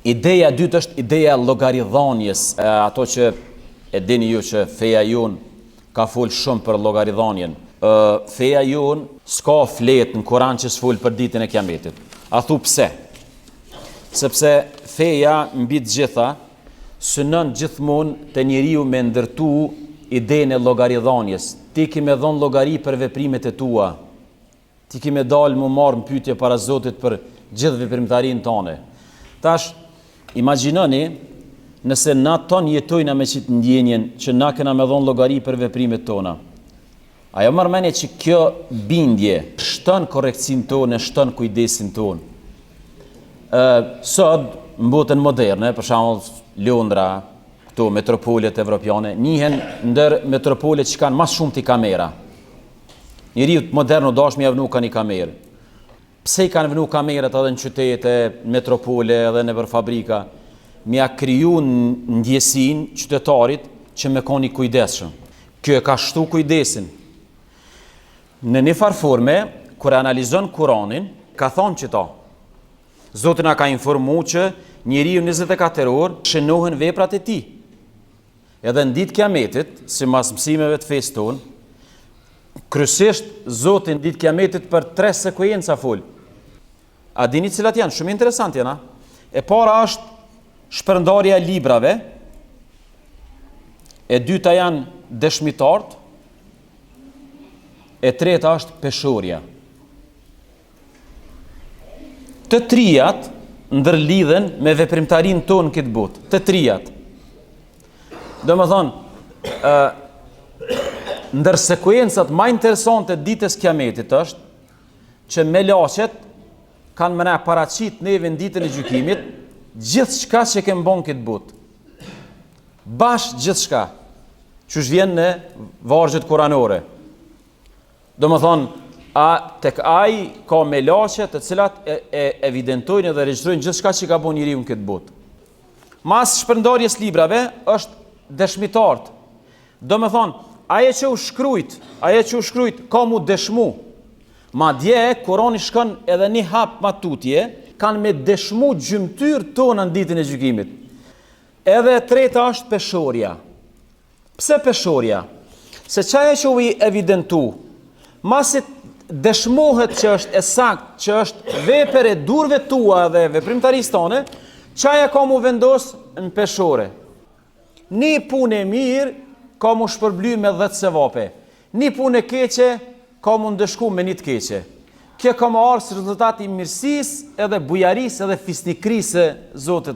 Ideja e dytë është ideja e llogaridhënies. Ato që e dini ju që feja jon ka fol shumë për llogaridhënien. Feja jon s'ka flet në Kur'an që s'fol për ditën e Kiametit. A thu pse? Sepse feja mbi të gjitha synon gjithmonë te njeriu me ndërtu idenë e llogaridhënies. Ti ke me dhon llogari për veprimet e tua. Ti ke me dalë më marrë në pyetje para Zotit për gjithë veprimtarinë tone. Tash, imagjinoni nëse na ton jetojna me qitë ndjenjen që na kena me dhon llogari për veprimet tona. Ajo merr mendje që kjo bindje shton korrekcinë tonë, shton kujdesin tonë. Sot në botën moderne, për shembull Londra, këto metropolet evropiane, njihen ndër metropolet që kanë më shumë ti kamera. Njeriu modern u dashmi ia vënu kanë kamerë. Pse i kanë vënu kamerat edhe në qytete, metropole edhe nëpër fabrika? Mja kriju ndjesin qytetarit që me koni kujdesshëm. Kjo e ka shtu kujdesin. Në një farforme, kur analizon Kur'anin, ka thonë që ta. Zoti na ka informu që njeriu 24 orë shënohen veprat e tij. Edhe në ditë Kiametit, sipas mësimeve të fesë tonë, kryesisht Zoti në ditë Kiametit për 3 sekuenca fol. A dini cilat janë? Shumë interesant janë. E para është shpërndarja e librave, e dyta janë dëshmitarët, e treta është peshorja. Të trijat ndërlidhen me veprimtarinë tonë këtë botë. Të trijat. Domethënë, ndër sekuencat më interesante ditës Kiametit është që melaqet kanë më na paraqit neve në ditën e gjykimit gjithçka që kem bon këtë botë. Bash gjithçka. Që vjen në vargjet kuranore. Domethënë, tek ai ka melaqe të cilat e evidentojnë dhe regjistrojnë gjithçka që ka bon njeriu në këtë botë. Mas shpërndarjes librave është dëshmitarët. Domethënë, ajo që u shkrujt ka mu dëshmu. Madje Kurani shkon edhe një hap ma tutje, kanë me dëshmu gjymtyr tonë në ditën e gjykimit. Edhe treta është peshorja. Pse peshorja? Se çaja që u i evidentu, masit dëshmohet që është e sakt, që është vepër e durve tua dhe veprimtarisë tone, çaja ka mu vendos në peshore. Një punë e mirë ka mu shpërbly me 10 sevape. Një punë e keqe ka mu ndëshku me një të keqe. Kjo ka më arë së rezultati mirësisë edhe bujarisë edhe fisnikrisë Zotit.